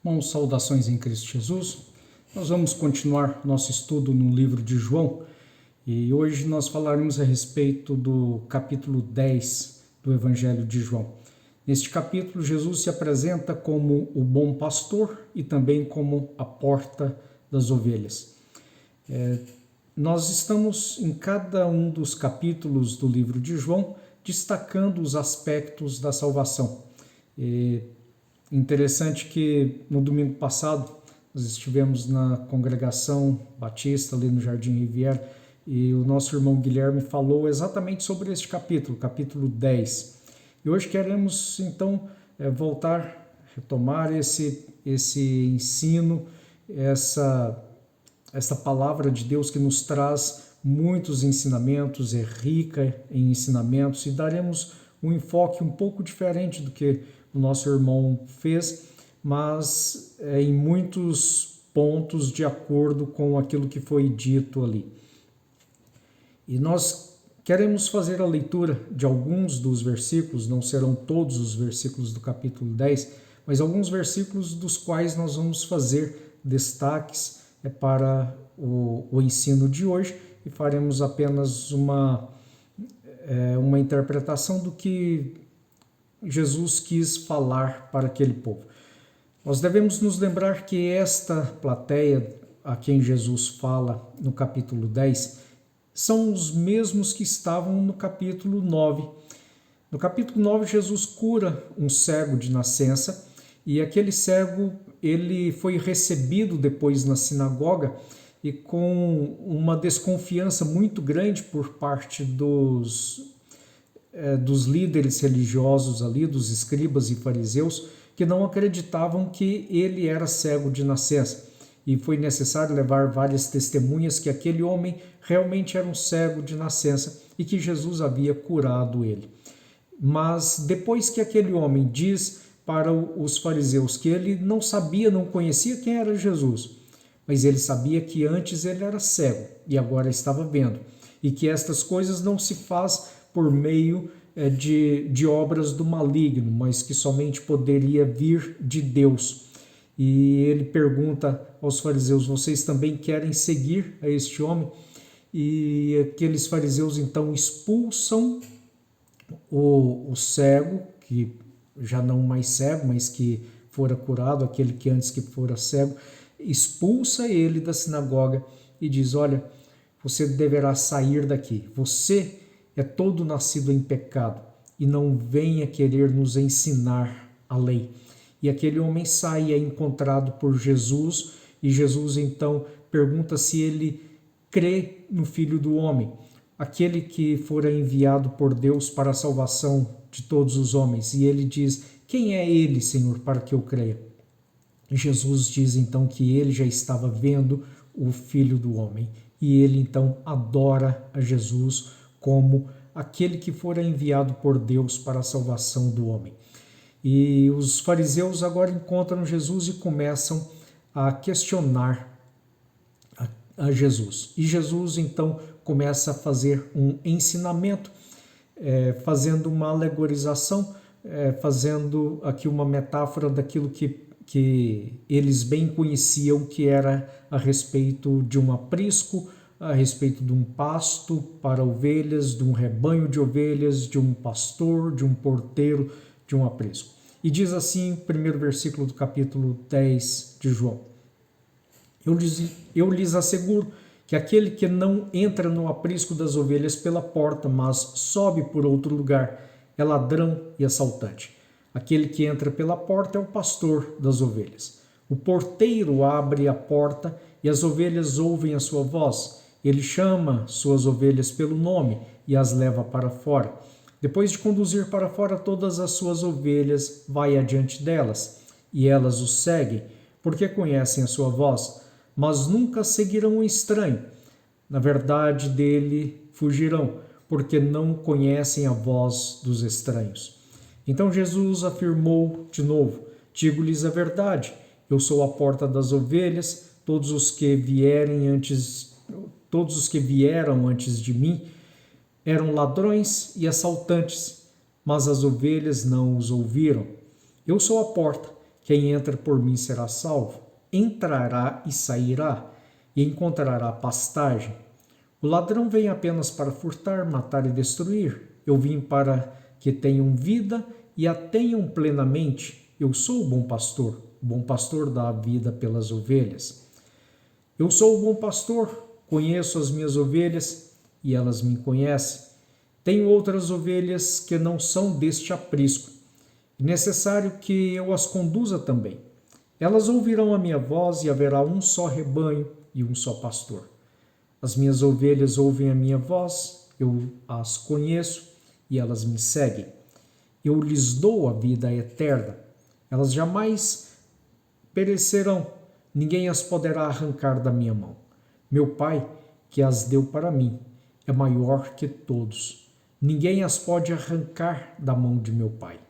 Bom, saudações em Cristo Jesus. Nós vamos continuar nosso estudo no livro de João e hoje nós falaremos a respeito do capítulo 10 do Evangelho de João. Neste capítulo, Jesus se apresenta como o bom pastor e também como a porta das ovelhas. Nós estamos em cada um dos capítulos do livro de João destacando os aspectos da salvação. Interessante que no domingo passado nós estivemos na congregação batista ali no Jardim Riviera e o nosso irmão Guilherme falou exatamente sobre este capítulo, capítulo 10. E hoje queremos então voltar, retomar esse ensino, essa palavra de Deus que nos traz muitos ensinamentos, é rica em ensinamentos e daremos um enfoque um pouco diferente do que o nosso irmão fez, mas em muitos pontos de acordo com aquilo que foi dito ali. E nós queremos fazer a leitura de alguns dos versículos, não serão todos os versículos do capítulo 10, mas alguns versículos dos quais nós vamos fazer destaques para o ensino de hoje e faremos apenas uma interpretação do que Jesus quis falar para aquele povo. Nós devemos nos lembrar que esta plateia a quem Jesus fala no capítulo 10 são os mesmos que estavam no capítulo 9. No capítulo 9, Jesus cura um cego de nascença e aquele cego ele foi recebido depois na sinagoga e com uma desconfiança muito grande por parte dos líderes religiosos ali, dos escribas e fariseus, que não acreditavam que ele era cego de nascença. E foi necessário levar várias testemunhas que aquele homem realmente era um cego de nascença e que Jesus havia curado ele. Mas depois que aquele homem diz para os fariseus que ele não sabia, não conhecia quem era Jesus, mas ele sabia que antes ele era cego e agora estava vendo, e que estas coisas não se faz por meio de obras do maligno, mas que somente poderia vir de Deus. E ele pergunta aos fariseus: vocês também querem seguir a este homem? E aqueles fariseus então expulsam o cego, que já não mais cego, mas que fora curado, aquele que antes que fora cego, expulsa ele da sinagoga e diz: olha, você deverá sair daqui, você é todo nascido em pecado e não venha querer nos ensinar a lei. E aquele homem sai e é encontrado por Jesus e Jesus então pergunta se ele crê no Filho do Homem, aquele que fora enviado por Deus para a salvação de todos os homens. E ele diz: quem é ele, Senhor, para que eu creia? E Jesus diz então que ele já estava vendo o Filho do Homem e ele então adora a Jesus como aquele que fora enviado por Deus para a salvação do homem. E os fariseus agora encontram Jesus e começam a questionar a Jesus. E Jesus então começa a fazer um ensinamento, fazendo uma alegorização, fazendo aqui uma metáfora daquilo que eles bem conheciam, que era a respeito de um aprisco, a respeito de um pasto para ovelhas, de um rebanho de ovelhas, de um pastor, de um porteiro, de um aprisco. E diz assim o primeiro versículo do capítulo 10 de João: eu lhes asseguro que aquele que não entra no aprisco das ovelhas pela porta, mas sobe por outro lugar, é ladrão e assaltante. Aquele que entra pela porta é o pastor das ovelhas. O porteiro abre a porta e as ovelhas ouvem a sua voz. Ele chama suas ovelhas pelo nome e as leva para fora. Depois de conduzir para fora todas as suas ovelhas, vai adiante delas, e elas o seguem, porque conhecem a sua voz, mas nunca seguirão um estranho. Na verdade, dele fugirão, porque não conhecem a voz dos estranhos. Então Jesus afirmou de novo: digo-lhes a verdade, eu sou a porta das ovelhas, todos os que vieram antes de mim eram ladrões e assaltantes, mas as ovelhas não os ouviram. Eu sou a porta. Quem entra por mim será salvo. Entrará e sairá, e encontrará pastagem. O ladrão vem apenas para furtar, matar e destruir. Eu vim para que tenham vida e a tenham plenamente. Eu sou o bom pastor dá a vida pelas ovelhas. Eu sou o bom pastor, conheço as minhas ovelhas e elas me conhecem. Tenho outras ovelhas que não são deste aprisco. É necessário que eu as conduza também. Elas ouvirão a minha voz e haverá um só rebanho e um só pastor. As minhas ovelhas ouvem a minha voz, eu as conheço e elas me seguem. Eu lhes dou a vida eterna. Elas jamais perecerão, ninguém as poderá arrancar da minha mão. Meu Pai, que as deu para mim, é maior que todos. Ninguém as pode arrancar da mão de meu Pai.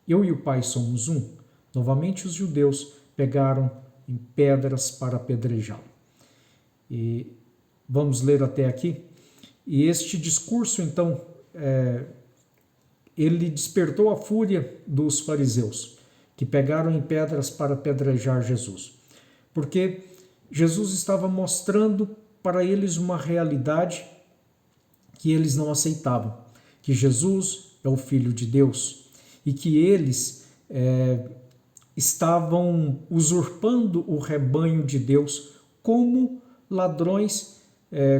Eu e o Pai somos um. Novamente os judeus pegaram em pedras para apedrejá-lo. E vamos ler até aqui. E este discurso, então, ele despertou a fúria dos fariseus, que pegaram em pedras para apedrejar Jesus. Porque Jesus estava mostrando para eles uma realidade que eles não aceitavam, que Jesus é o Filho de Deus e que eles estavam usurpando o rebanho de Deus como ladrões,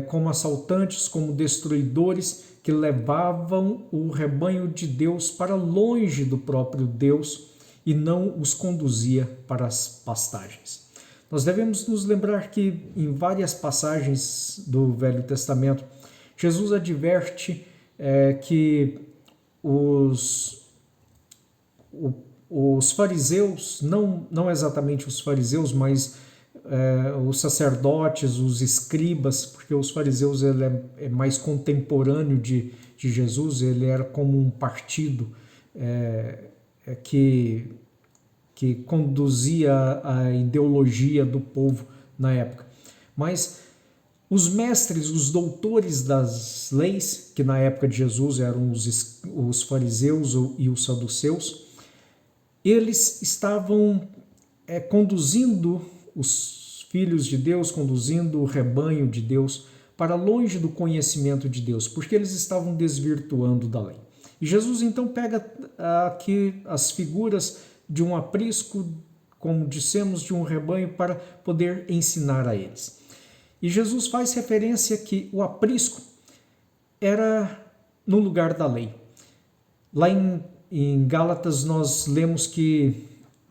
como assaltantes, como destruidores que levavam o rebanho de Deus para longe do próprio Deus e não os conduzia para as pastagens. Nós devemos nos lembrar que em várias passagens do Velho Testamento, Jesus adverte que os fariseus, não exatamente os fariseus, mas os sacerdotes, os escribas, porque os fariseus ele é mais contemporâneo de Jesus, ele era como um partido que conduzia a ideologia do povo na época. Mas os mestres, os doutores das leis, que na época de Jesus eram os fariseus e os saduceus, eles estavam conduzindo os filhos de Deus, conduzindo o rebanho de Deus para longe do conhecimento de Deus, porque eles estavam desvirtuando da lei. E Jesus então pega aqui as figuras de um aprisco, como dissemos, de um rebanho para poder ensinar a eles. E Jesus faz referência que o aprisco era no lugar da lei. Lá em Gálatas nós lemos que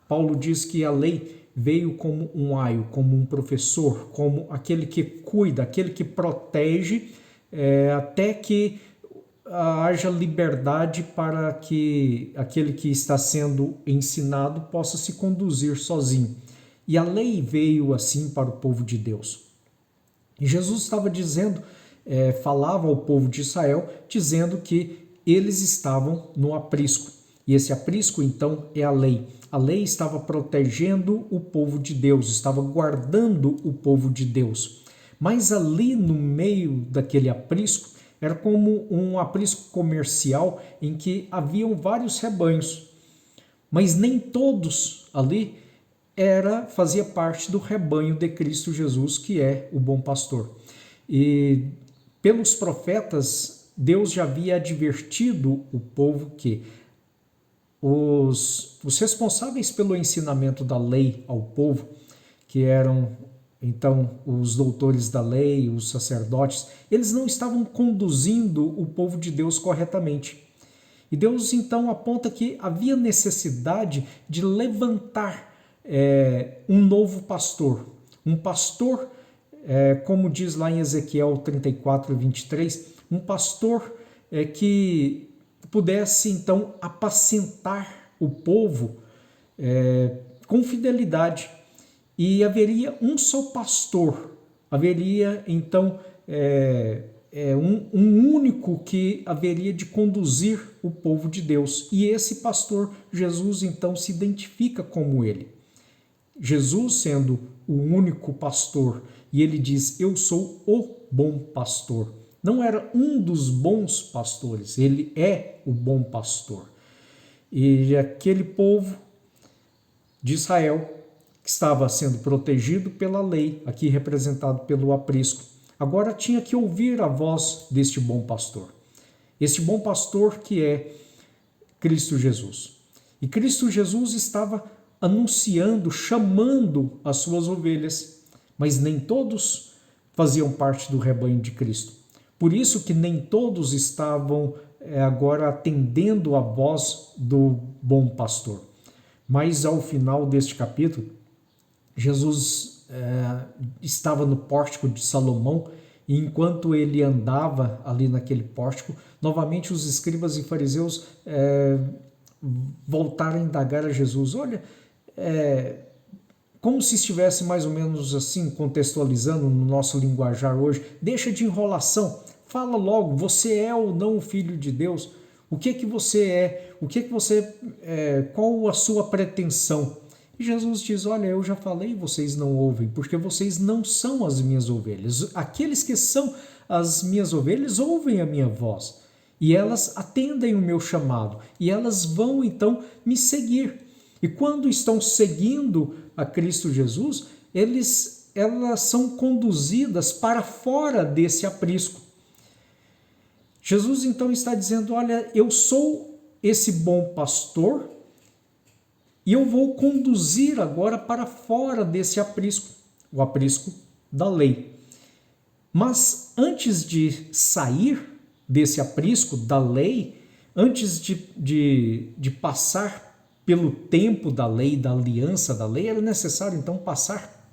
Paulo diz que a lei veio como um aio, como um professor, como aquele que cuida, aquele que protege, até que haja liberdade para que aquele que está sendo ensinado possa se conduzir sozinho. E a lei veio assim para o povo de Deus. E Jesus estava dizendo, falava ao povo de Israel, dizendo que eles estavam no aprisco. E esse aprisco, então, é a lei. A lei estava protegendo o povo de Deus, estava guardando o povo de Deus. Mas ali no meio daquele aprisco, era como um aprisco comercial em que haviam vários rebanhos. Mas nem todos ali fazia parte do rebanho de Cristo Jesus, que é o bom pastor. E pelos profetas, Deus já havia advertido o povo que os responsáveis pelo ensinamento da lei ao povo, que eram então os doutores da lei, os sacerdotes, eles não estavam conduzindo o povo de Deus corretamente. E Deus então aponta que havia necessidade de levantar um novo pastor. Um pastor, como diz lá em Ezequiel 34, 23, um pastor que pudesse então apacentar o povo com fidelidade. E haveria um só pastor, haveria então um único que haveria de conduzir o povo de Deus. E esse pastor, Jesus, então se identifica como ele. Jesus sendo o único pastor, e ele diz, eu sou o bom pastor. Não era um dos bons pastores, ele é o bom pastor. E aquele povo de Israel, que estava sendo protegido pela lei, aqui representado pelo aprisco, agora tinha que ouvir a voz deste bom pastor. Este bom pastor que é Cristo Jesus. E Cristo Jesus estava anunciando, chamando as suas ovelhas, mas nem todos faziam parte do rebanho de Cristo. Por isso que nem todos estavam agora atendendo a voz do bom pastor. Mas ao final deste capítulo, Jesus estava no pórtico de Salomão, e enquanto ele andava ali naquele pórtico, novamente os escribas e fariseus voltaram a indagar a Jesus. Olha, como se estivesse mais ou menos assim, contextualizando no nosso linguajar hoje, deixa de enrolação, fala logo, você é ou não o Filho de Deus? O que que você é? O que que você qual a sua pretensão? E Jesus diz, olha, eu já falei e vocês não ouvem, porque vocês não são as minhas ovelhas. Aqueles que são as minhas ovelhas ouvem a minha voz, e elas atendem o meu chamado, e elas vão então me seguir. E quando estão seguindo a Cristo Jesus, elas são conduzidas para fora desse aprisco. Jesus então está dizendo, olha, eu sou esse bom pastor, e eu vou conduzir agora para fora desse aprisco, o aprisco da lei. Mas antes de sair desse aprisco da lei, antes de passar pelo tempo da lei, da aliança da lei, era necessário então passar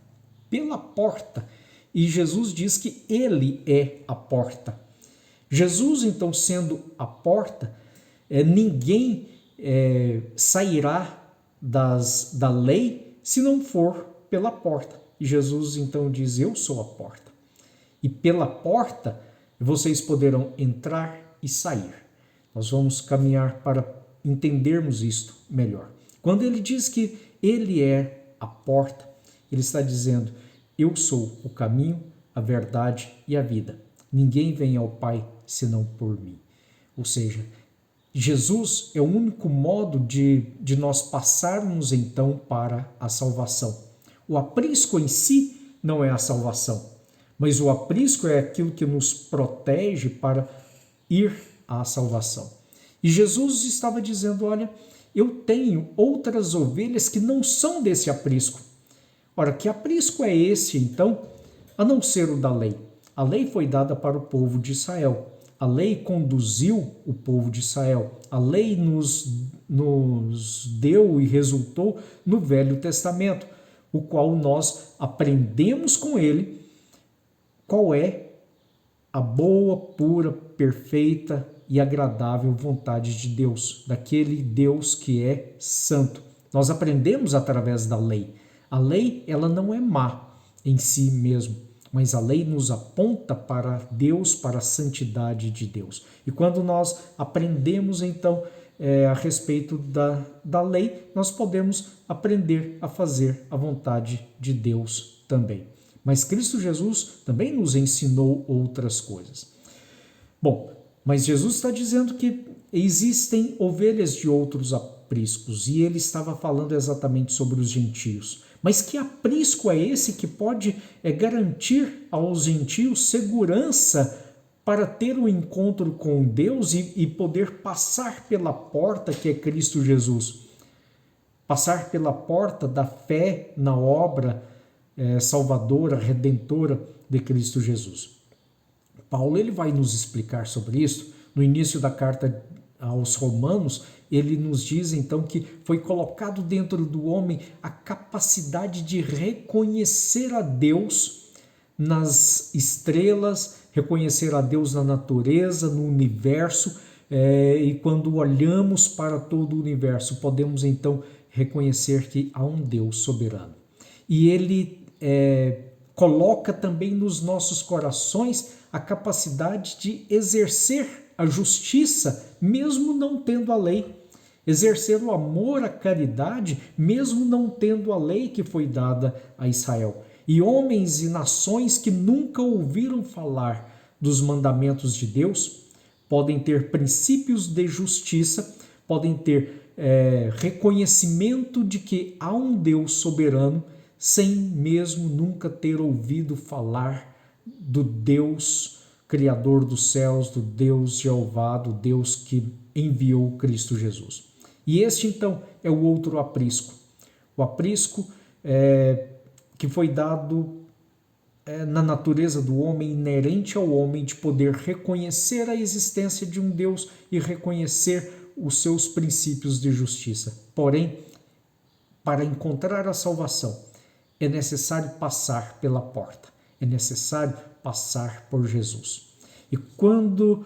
pela porta. E Jesus diz que ele é a porta. Jesus então sendo a porta, ninguém sairá da lei se não for pela porta. E Jesus então diz, eu sou a porta. E pela porta vocês poderão entrar e sair. Nós vamos caminhar para entendermos isto melhor. Quando ele diz que ele é a porta, ele está dizendo, eu sou o caminho, a verdade e a vida. Ninguém vem ao Pai senão por mim. Ou seja, Jesus é o único modo de nós passarmos então para a salvação. O aprisco em si não é a salvação, mas o aprisco é aquilo que nos protege para ir à salvação. E Jesus estava dizendo, olha, eu tenho outras ovelhas que não são desse aprisco. Ora, que aprisco é esse então, a não ser o da lei? A lei foi dada para o povo de Israel. A lei conduziu o povo de Israel. A lei nos deu e resultou no Velho Testamento, o qual nós aprendemos com ele qual é a boa, pura, perfeita e agradável vontade de Deus, daquele Deus que é santo. Nós aprendemos através da lei. A lei, ela não é má em si mesmo, mas a lei nos aponta para Deus, para a santidade de Deus. E quando nós aprendemos, então, a respeito da lei, nós podemos aprender a fazer a vontade de Deus também. Mas Cristo Jesus também nos ensinou outras coisas. Bom, mas Jesus está dizendo que existem ovelhas de outros apriscos, e ele estava falando exatamente sobre os gentios. Mas que aprisco é esse que pode garantir aos gentios segurança para ter um encontro com Deus e poder passar pela porta que é Cristo Jesus? Passar pela porta da fé na obra salvadora, redentora de Cristo Jesus. Paulo ele vai nos explicar sobre isso. No início da carta aos Romanos, ele nos diz então que foi colocado dentro do homem a capacidade de reconhecer a Deus nas estrelas, reconhecer a Deus na natureza, no universo, e quando olhamos para todo o universo, podemos então reconhecer que há um Deus soberano. E ele coloca também nos nossos corações a capacidade de exercer a justiça, mesmo não tendo a lei. Exercer o amor, a caridade, mesmo não tendo a lei que foi dada a Israel. E homens e nações que nunca ouviram falar dos mandamentos de Deus podem ter princípios de justiça, podem ter reconhecimento de que há um Deus soberano, sem mesmo nunca ter ouvido falar do Deus Criador dos céus, do Deus Jeová, do Deus que enviou Cristo Jesus. E este então é o outro aprisco. O aprisco que foi dado na natureza do homem, inerente ao homem, de poder reconhecer a existência de um Deus e reconhecer os seus princípios de justiça. Porém, para encontrar a salvação, é necessário passar pela porta, é necessário passar por Jesus. E quando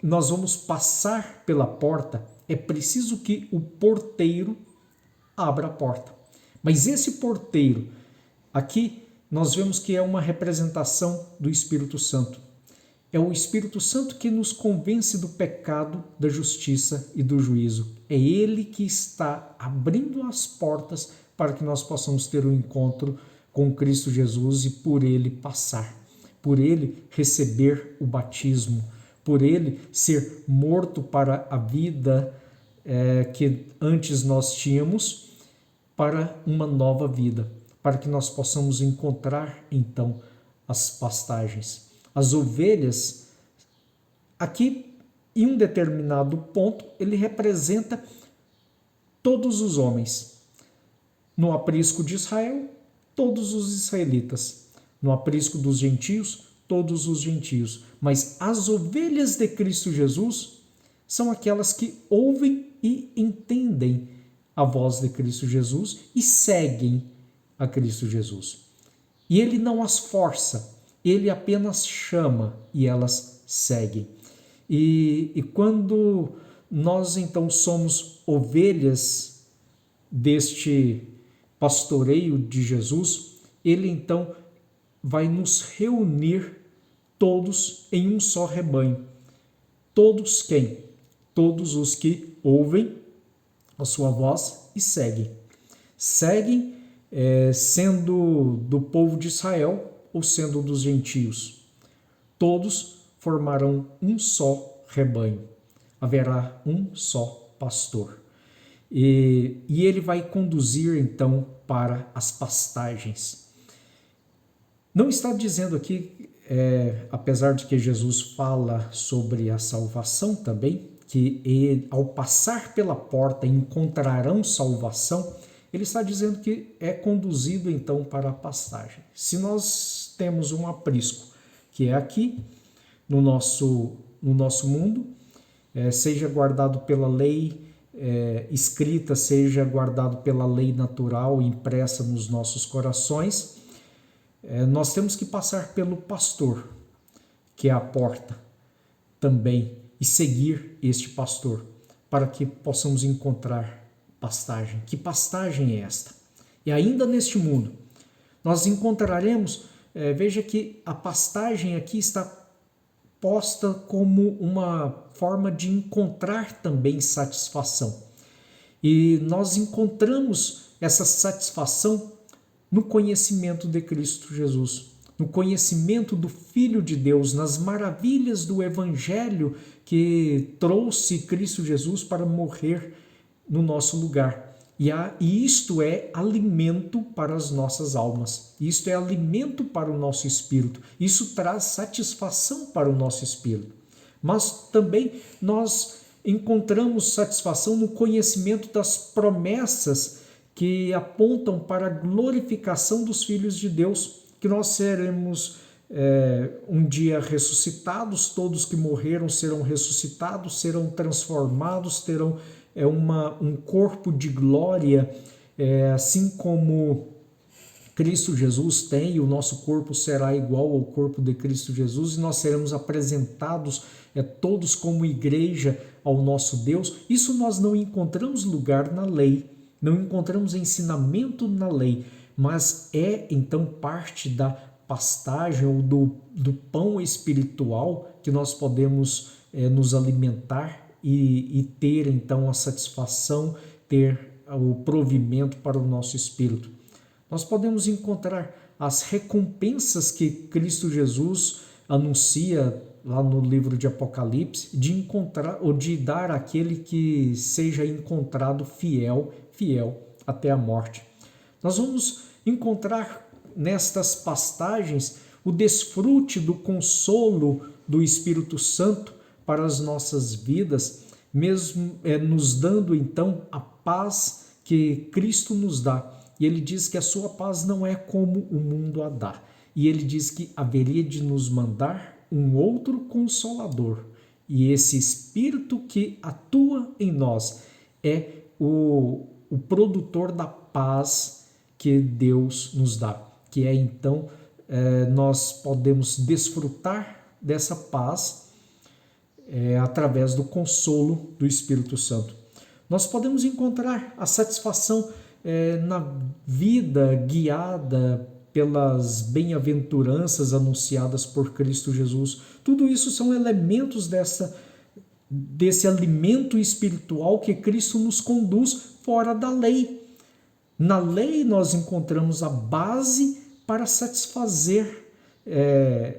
nós vamos passar pela porta, é preciso que o porteiro abra a porta. Mas esse porteiro, aqui nós vemos que é uma representação do Espírito Santo. É o Espírito Santo que nos convence do pecado, da justiça e do juízo. É Ele que está abrindo as portas para que nós possamos ter um encontro com Cristo Jesus e por Ele passar, por Ele receber o batismo, por Ele ser morto para a vida que antes nós tínhamos, para uma nova vida, para que nós possamos encontrar então as pastagens. As ovelhas, aqui em um determinado ponto, ele representa todos os homens. No aprisco de Israel, todos os israelitas. No aprisco dos gentios, todos os gentios. Mas as ovelhas de Cristo Jesus são aquelas que ouvem e entendem a voz de Cristo Jesus e seguem a Cristo Jesus. E ele não as força, ele apenas chama e elas seguem. E quando nós então somos ovelhas deste pastoreio de Jesus, ele então vai nos reunir todos em um só rebanho. Todos quem? Todos os que ouvem a sua voz e seguem. Seguem sendo do povo de Israel ou sendo dos gentios. Todos formarão um só rebanho. Haverá um só pastor. E ele vai conduzir então para as pastagens. Não está dizendo aqui, apesar de que Jesus fala sobre a salvação também, que ele, ao passar pela porta encontrarão salvação, ele está dizendo que é conduzido então para a pastagem. Se nós temos um aprisco, que é aqui no nosso mundo, seja guardado pela lei escrita, seja guardado pela lei natural impressa nos nossos corações, nós temos que passar pelo pastor, que é a porta também, e seguir este pastor, para que possamos encontrar pastagem. Que pastagem é esta? E ainda neste mundo, nós encontraremos, veja que a pastagem aqui está posta como uma forma de encontrar também satisfação. E nós encontramos essa satisfação no conhecimento de Cristo Jesus, no conhecimento do Filho de Deus, nas maravilhas do Evangelho que trouxe Cristo Jesus para morrer no nosso lugar. E isto é alimento para as nossas almas, isto é alimento para o nosso espírito, isso traz satisfação para o nosso espírito. Mas também nós encontramos satisfação no conhecimento das promessas que apontam para a glorificação dos filhos de Deus, que nós seremos um dia ressuscitados, todos que morreram serão ressuscitados, serão transformados, terão um corpo de glória, assim como Cristo Jesus tem, e o nosso corpo será igual ao corpo de Cristo Jesus, e nós seremos apresentados todos como igreja ao nosso Deus. Isso nós não encontramos lugar na lei, não encontramos ensinamento na lei, mas então parte da pastagem ou do pão espiritual que nós podemos nos alimentar e ter então a satisfação, ter o provimento para o nosso espírito. Nós podemos encontrar as recompensas que Cristo Jesus anuncia lá no livro de Apocalipse, de encontrar ou de dar àquele que seja encontrado fiel até a morte. Nós vamos encontrar nestas pastagens o desfrute do consolo do Espírito Santo para as nossas vidas, mesmo nos dando então a paz que Cristo nos dá. E ele diz que a sua paz não é como o mundo a dá. E ele diz que haveria de nos mandar um outro consolador. E esse Espírito que atua em nós é o produtor da paz que Deus nos dá. Que é então nós podemos desfrutar dessa paz através do consolo do Espírito Santo. Nós podemos encontrar a satisfação na vida guiada pelas bem-aventuranças anunciadas por Cristo Jesus. Tudo isso são elementos desse alimento espiritual que Cristo nos conduz fora da lei. Na lei nós encontramos a base para satisfazer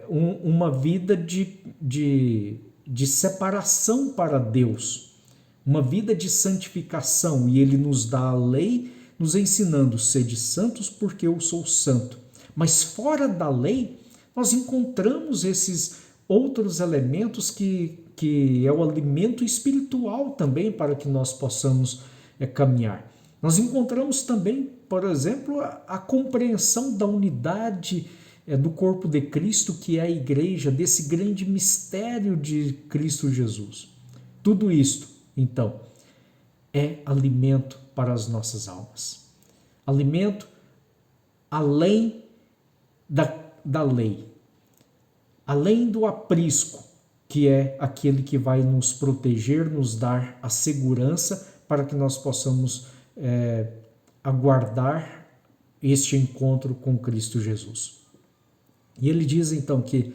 uma vida de separação para Deus, uma vida de santificação, e ele nos dá a lei nos ensinando: sede santos porque eu sou santo. Mas fora da lei nós encontramos esses outros elementos que é o alimento espiritual também para que nós possamos caminhar. Nós encontramos também, por exemplo, a compreensão da unidade do corpo de Cristo, que é a igreja, desse grande mistério de Cristo Jesus. Tudo isto, então, é alimento para as nossas almas. Alimento além da lei, além do aprisco, que é aquele que vai nos proteger, nos dar a segurança para que nós possamos aguardar este encontro com Cristo Jesus. E ele diz então que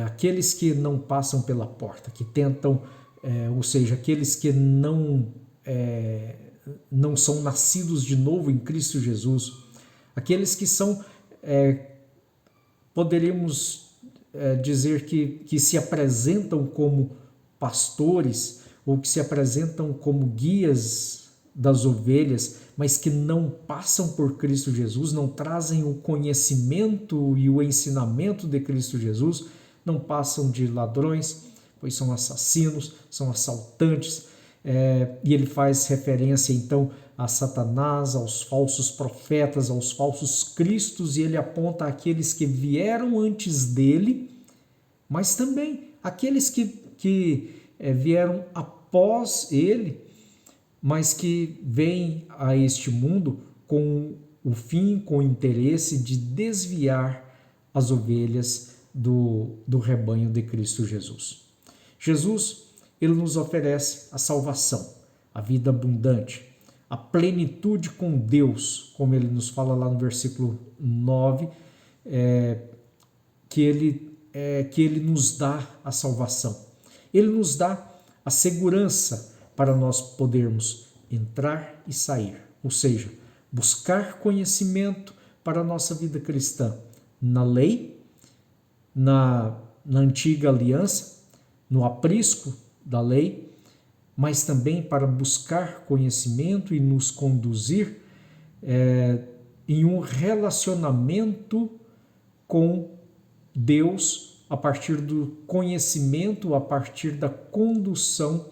aqueles que não passam pela porta, que tentam, ou seja, aqueles que não são nascidos de novo em Cristo Jesus, aqueles que são, poderíamos dizer que se apresentam como pastores ou que se apresentam como guias das ovelhas, mas que não passam por Cristo Jesus, não trazem o conhecimento e o ensinamento de Cristo Jesus, não passam de ladrões, pois são assassinos, são assaltantes, e ele faz referência então a Satanás, aos falsos profetas, aos falsos cristos, e ele aponta aqueles que vieram antes dele, mas também aqueles que vieram após ele, mas que vêm a este mundo com o fim, com o interesse de desviar as ovelhas do rebanho de Cristo Jesus. Jesus, ele nos oferece a salvação, a vida abundante, a plenitude com Deus, como ele nos fala lá no versículo 9, que ele nos dá a salvação. Ele nos dá a segurança para nós podermos entrar e sair, ou seja, buscar conhecimento para a nossa vida cristã na lei, na antiga aliança, no aprisco da lei, mas também para buscar conhecimento e nos conduzir em um relacionamento com Deus a partir do conhecimento, a partir da condução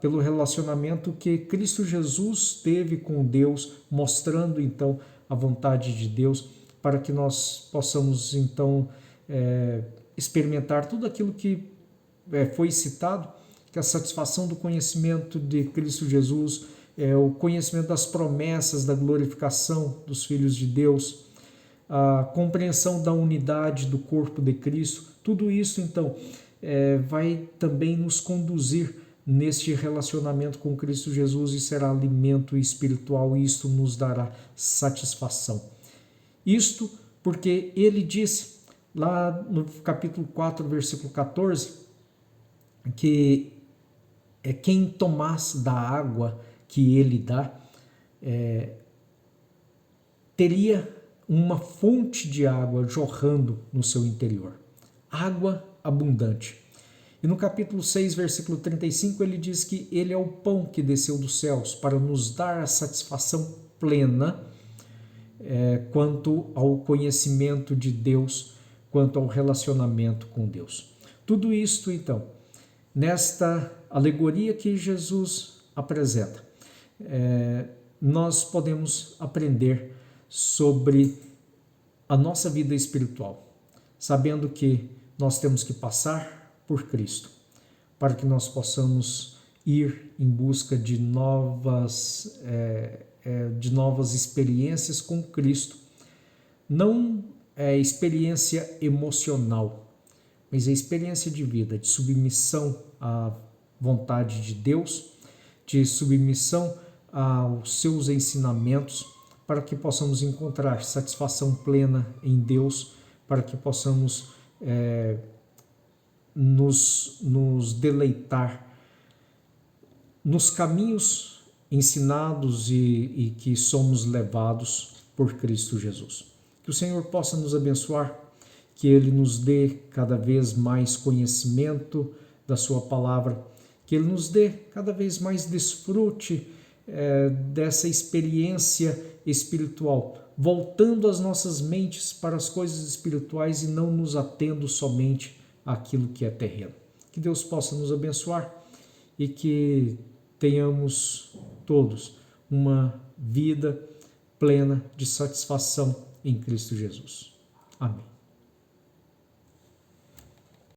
pelo relacionamento que Cristo Jesus teve com Deus, mostrando então a vontade de Deus, para que nós possamos então experimentar tudo aquilo que foi citado, que é a satisfação do conhecimento de Cristo Jesus, o conhecimento das promessas da glorificação dos filhos de Deus, a compreensão da unidade do corpo de Cristo. Tudo isso então vai também nos conduzir neste relacionamento com Cristo Jesus e será alimento espiritual, e isto nos dará satisfação. Isto porque ele disse lá no capítulo 4, versículo 14, que quem tomasse da água que ele dá teria uma fonte de água jorrando no seu interior. Água abundante. E no capítulo 6, versículo 35, ele diz que ele é o pão que desceu dos céus para nos dar a satisfação plena quanto ao conhecimento de Deus, quanto ao relacionamento com Deus. Tudo isto, então, nesta alegoria que Jesus apresenta, nós podemos aprender sobre a nossa vida espiritual, sabendo que nós temos que passar por Cristo, para que nós possamos ir em busca de novas experiências com Cristo. Não é experiência emocional, mas é experiência de vida, de submissão à vontade de Deus, de submissão aos seus ensinamentos, para que possamos encontrar satisfação plena em Deus, para que possamos nos deleitar nos caminhos ensinados e que somos levados por Cristo Jesus. Que o Senhor possa nos abençoar, que Ele nos dê cada vez mais conhecimento da Sua palavra, que Ele nos dê cada vez mais desfrute dessa experiência espiritual, voltando as nossas mentes para as coisas espirituais e não nos atendo somente àquilo que é terreno. Que Deus possa nos abençoar e que tenhamos todos uma vida plena de satisfação em Cristo Jesus. Amém.